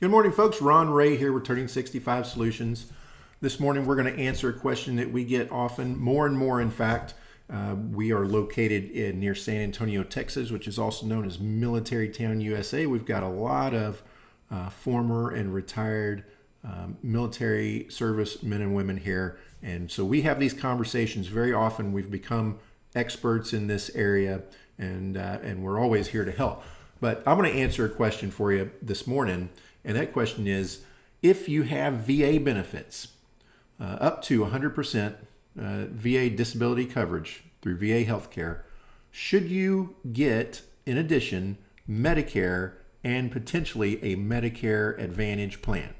Good morning, folks. Ron Ray here with Turning 65 Solutions. This morning, we're going to answer a question that we get often, more and more, in fact. We are located near San Antonio, Texas, which is also known as Military Town, USA. We've got a lot of former and retired military service men and women here. And so we have these conversations very often. We've become experts in this area, and we're always here to help. But I'm going to answer a question for you this morning. And that question is, if you have VA benefits, up to 100% VA disability coverage through VA healthcare, should you get, in addition, Medicare and potentially a Medicare Advantage plan?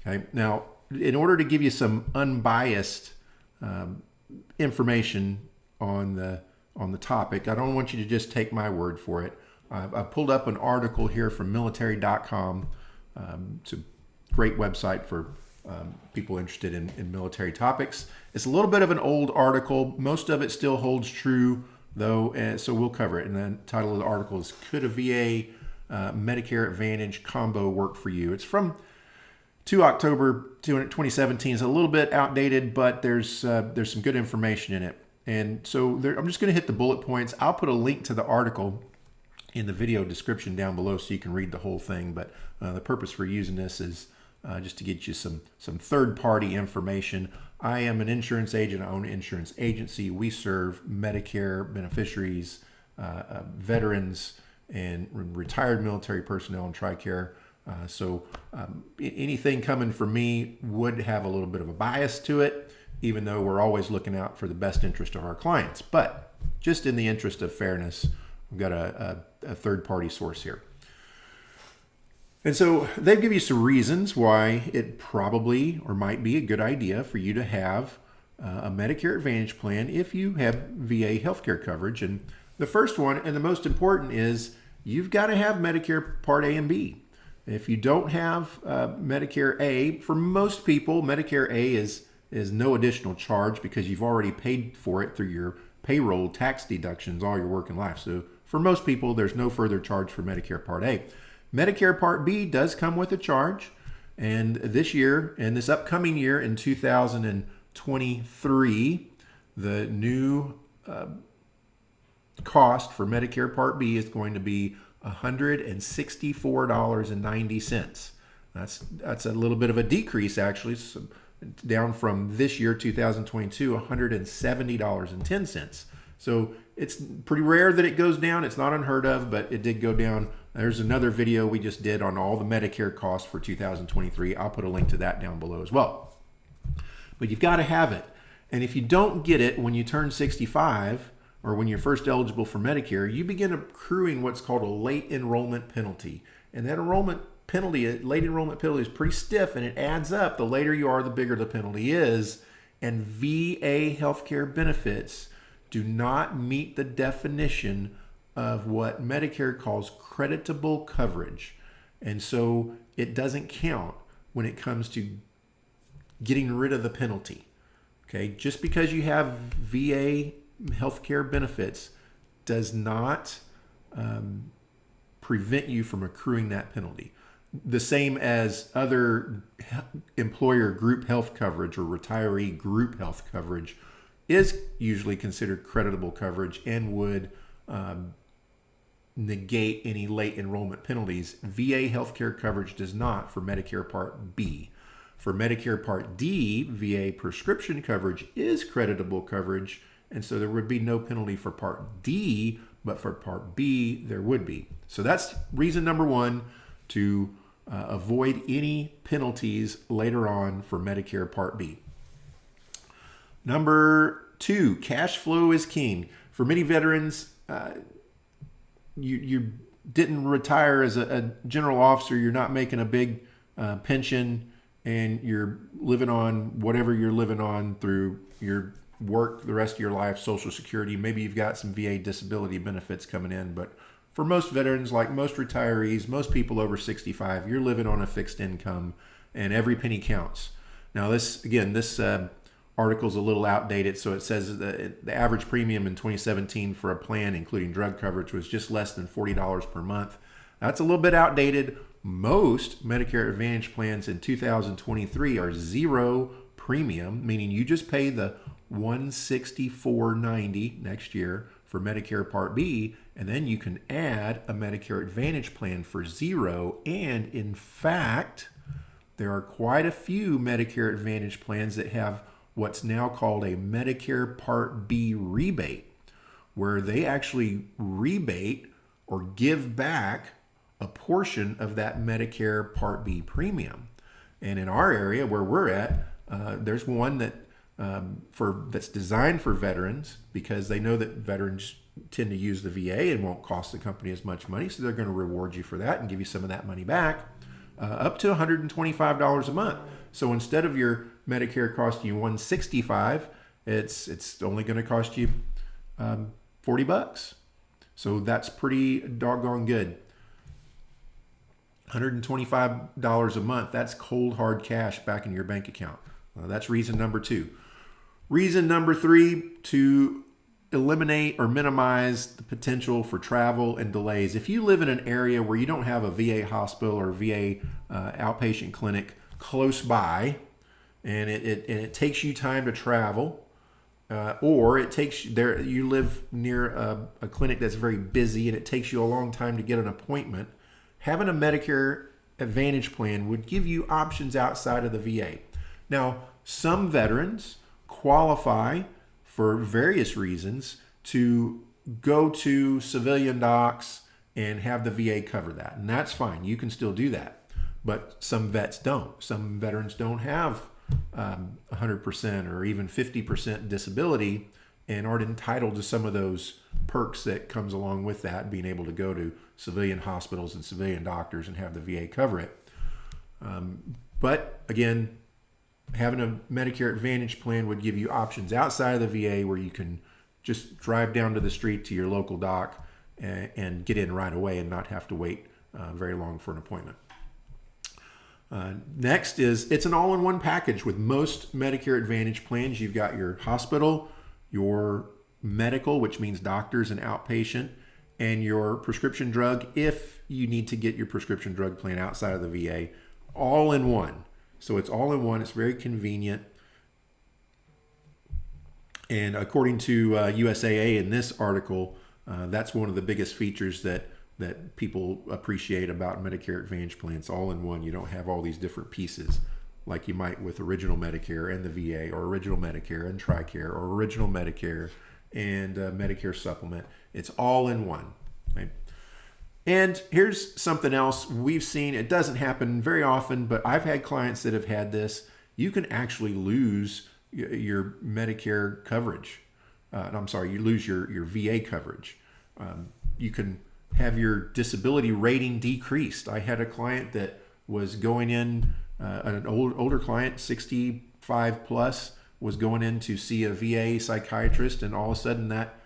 Okay. Now, in order to give you some unbiased information on the topic, I don't want you to just take my word for it. I've pulled up an article here from military.com. It's a great website for people interested in military topics. It's a little bit of an old article. Most of it still holds true, though, so we'll cover it. And the title of the article is, Could a VA Medicare Advantage Combo Work for You? It's from 2 October 2017. It's a little bit outdated, but there's some good information in it. And so I'm just going to hit the bullet points. I'll put a link to the article in the video description down below so you can read the whole thing. But the purpose for using this is just to get you some third-party information. I am an insurance agent. I own an insurance agency. We serve Medicare beneficiaries, veterans, and retired military personnel and TRICARE. So anything coming from me would have a little bit of a bias to it, even though we're always looking out for the best interest of our clients. But just in the interest of fairness, we've got a third-party source here. And so they give you some reasons why it probably or might be a good idea for you to have a Medicare Advantage plan if you have VA healthcare coverage. And the first one, and the most important, is you've got to have Medicare Part A and B. If you don't have Medicare A, for most people, Medicare A is no additional charge because you've already paid for it through your payroll tax deductions all your working life. So for most people, there's no further charge for Medicare Part A. Medicare Part B does come with a charge. And this year, and this upcoming year in 2023, the new cost for Medicare Part B is going to be $164.90. That's a little bit of a decrease, actually. So down from this year, 2022, $170.10. So it's pretty rare that it goes down. It's not unheard of, but it did go down. There's another video we just did on all the Medicare costs for 2023. I'll put a link to that down below as well. But you've got to have it. And if you don't get it when you turn 65 or when you're first eligible for Medicare, you begin accruing what's called a late enrollment penalty. And that late enrollment penalty is pretty stiff, and it adds up. The later you are, the bigger the penalty is. And VA healthcare benefits do not meet the definition of what Medicare calls creditable coverage. And so it doesn't count when it comes to getting rid of the penalty. Okay, just because you have VA healthcare benefits does not prevent you from accruing that penalty. The same as other employer group health coverage or retiree group health coverage is usually considered creditable coverage and would negate any late enrollment penalties. VA healthcare coverage does not for Medicare Part B. For Medicare Part D, VA prescription coverage is creditable coverage, and so there would be no penalty for Part D, but for Part B, there would be. So that's reason number one to avoid any penalties later on for Medicare Part B. Number two, cash flow is king. For many veterans, you didn't retire as a general officer. You're not making a big pension, and you're living on whatever you're living on through your work the rest of your life, Social Security. Maybe you've got some VA disability benefits coming in, but for most veterans, like most retirees, most people over 65, you're living on a fixed income, and every penny counts. Now, this article's a little outdated, so it says that the average premium in 2017 for a plan, including drug coverage, was just less than $40 per month. That's a little bit outdated. Most Medicare Advantage plans in 2023 are zero premium, meaning you just pay the $164.90 next year for Medicare Part B, and then you can add a Medicare Advantage plan for zero. And in fact, there are quite a few Medicare Advantage plans that have what's now called a Medicare Part B rebate, where they actually rebate or give back a portion of that Medicare Part B premium. And in our area where we're at, there's one that that's designed for veterans, because they know that veterans tend to use the VA and won't cost the company as much money, so they're going to reward you for that and give you some of that money back, up to $125 a month. So instead of your Medicare costing you $165, it's only going to cost you $40. So that's pretty doggone good. $125 a month, that's cold hard cash back in your bank account. That's reason number 2. Reason number 3, to eliminate or minimize the potential for travel and delays. If you live in an area where you don't have a VA hospital or VA outpatient clinic close by, and it takes you time to travel, or it takes you live near a clinic that's very busy and it takes you a long time to get an appointment, having a Medicare Advantage plan would give you options outside of the VA. Now, some veterans qualify for various reasons to go to civilian docs and have the VA cover that. And that's fine. You can still do that. But some vets don't. Some veterans don't have 100% or even 50% disability and aren't entitled to some of those perks that comes along with that, being able to go to civilian hospitals and civilian doctors and have the VA cover it. But again, having a Medicare Advantage plan would give you options outside of the VA where you can just drive down to the street to your local doc and get in right away and not have to wait very long for an appointment. Next is, it's an all-in-one package with most Medicare Advantage plans. You've got your hospital, your medical, which means doctors and outpatient, and your prescription drug if you need to get your prescription drug plan outside of the VA, all in one. So it's all in one. It's very convenient. And according to USAA in this article, that's one of the biggest features that people appreciate about Medicare Advantage plans. All in one. You don't have all these different pieces like you might with original Medicare and the VA, or original Medicare and TRICARE, or original Medicare and Medicare Supplement. It's all in one. Right? And here's something else we've seen. It doesn't happen very often, but I've had clients that have had this. You can actually lose your Medicare coverage. You lose your VA coverage. You can have your disability rating decreased. I had a client that was going in, an older client, 65 plus, was going in to see a VA psychiatrist, and all of a sudden that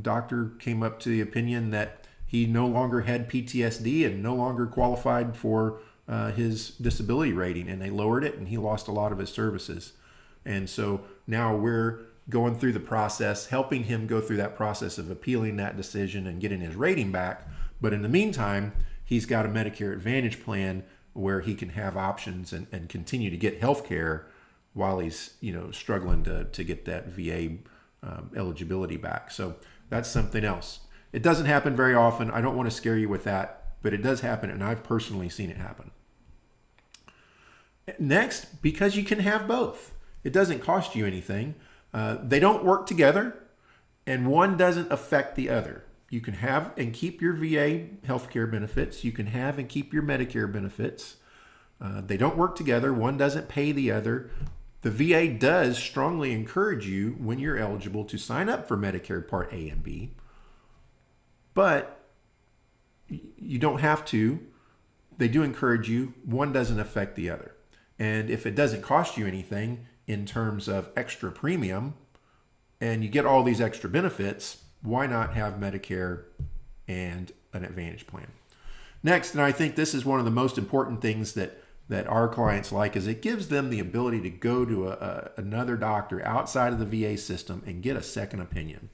doctor came up to the opinion that he no longer had PTSD and no longer qualified for his disability rating, and they lowered it, and he lost a lot of his services. And so now we're going through the process, helping him go through that process of appealing that decision and getting his rating back. But in the meantime, he's got a Medicare Advantage plan where he can have options and continue to get health care while he's struggling to get that VA eligibility back. So that's something else. It doesn't happen very often. I don't want to scare you with that, but it does happen, and I've personally seen it happen. Next, because you can have both. It doesn't cost you anything. They don't work together, and one doesn't affect the other. You can have and keep your VA healthcare benefits. You can have and keep your Medicare benefits. They don't work together. One doesn't pay the other. The VA does strongly encourage you, when you're eligible, to sign up for Medicare Part A and B, but you don't have to. They do encourage you. One doesn't affect the other. And if it doesn't cost you anything in terms of extra premium, and you get all these extra benefits, why not have Medicare and an Advantage plan? Next, and I think this is one of the most important things that our clients like, is it gives them the ability to go to another doctor outside of the VA system and get a second opinion.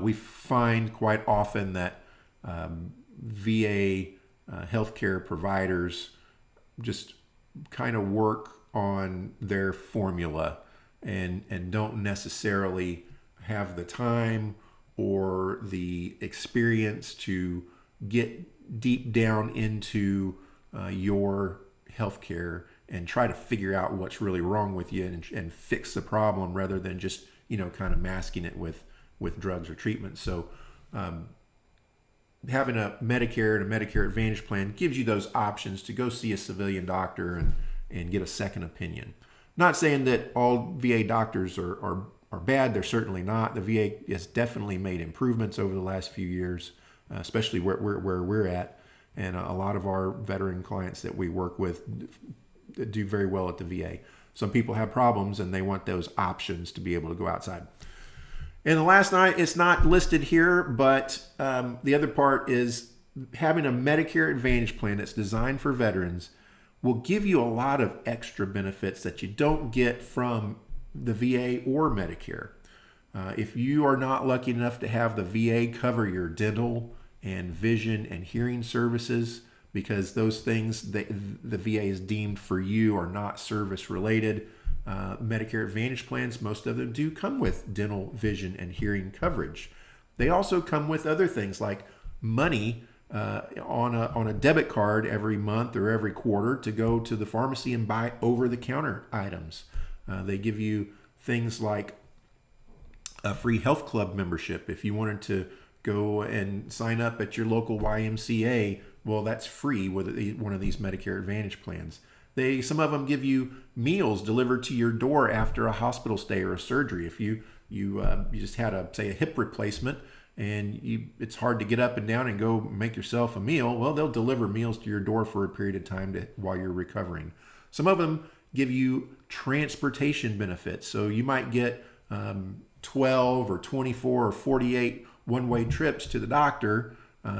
We find quite often that VA healthcare providers just kind of work on their formula and don't necessarily have the time or the experience to get deep down into your healthcare and try to figure out what's really wrong with you and fix the problem rather than just kind of masking it with drugs or treatment. So having a Medicare and a Medicare Advantage plan gives you those options to go see a civilian doctor and get a second opinion. Not saying that all VA doctors are bad. They're certainly not. The VA has definitely made improvements over the last few years, especially where we're at. And a lot of our veteran clients that we work with do very well at the VA. Some people have problems and they want those options to be able to go outside. And the last night, it's not listed here, but the other part is having a Medicare Advantage plan that's designed for veterans will give you a lot of extra benefits that you don't get from the VA or Medicare. If you are not lucky enough to have the VA cover your dental and vision and hearing services, because those things that the VA is deemed for you are not service related, Medicare Advantage plans, most of them do come with dental, vision, and hearing coverage. They also come with other things like money on a debit card every month or every quarter to go to the pharmacy and buy over-the-counter items. They give you things like a free health club membership. If you wanted to go and sign up at your local YMCA, well, that's free with one of these Medicare Advantage plans. Some of them give you meals delivered to your door after a hospital stay or a surgery. If you just had a hip replacement and it's hard to get up and down and go make yourself a meal, well, they'll deliver meals to your door for a period of time while you're recovering. Some of them give you transportation benefits. So you might get 12 or 24 or 48 one-way trips to the doctor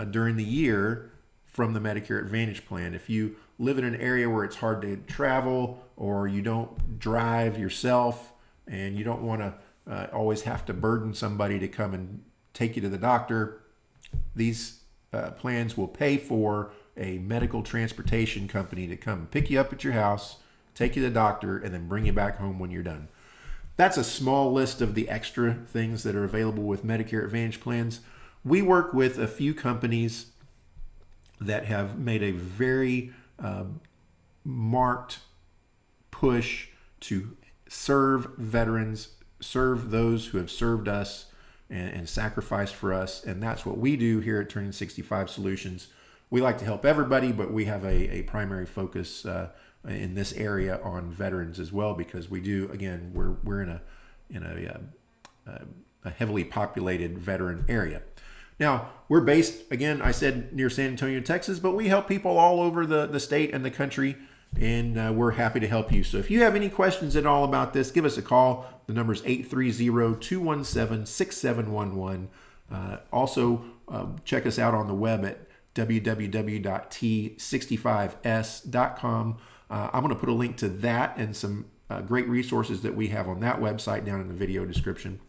during the year from the Medicare Advantage plan. If you live in an area where it's hard to travel or you don't drive yourself and you don't want to always have to burden somebody to come and take you to the doctor, these plans will pay for a medical transportation company to come pick you up at your house, take you to the doctor, and then bring you back home when you're done. That's a small list of the extra things that are available with Medicare Advantage plans. We work with a few companies that have made a very marked push to serve veterans, serve those who have served us and sacrificed for us. And that's what we do here at Turning 65 Solutions. We like to help everybody, but we have a primary focus in this area on veterans as well, because we do, again, we're in a heavily populated veteran area. Now, we're based, again, I said near San Antonio, Texas, but we help people all over the state and the country, and we're happy to help you. So if you have any questions at all about this, give us a call. The number is 830-217-6711. Also, check us out on the web at www.t65s.com. I'm going to put a link to that and some great resources that we have on that website down in the video description.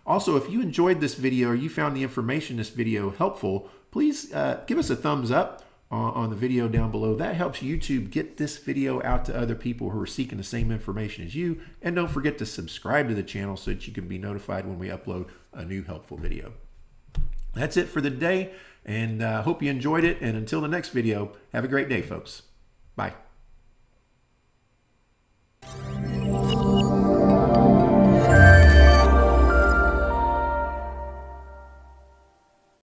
Also, if you enjoyed this video or you found the information in this video helpful, please give us a thumbs up on the video down below. That helps YouTube get this video out to other people who are seeking the same information as you. And don't forget to subscribe to the channel so that you can be notified when we upload a new helpful video. That's it for the day, and hope you enjoyed it. And until the next video, have a great day, folks. Bye.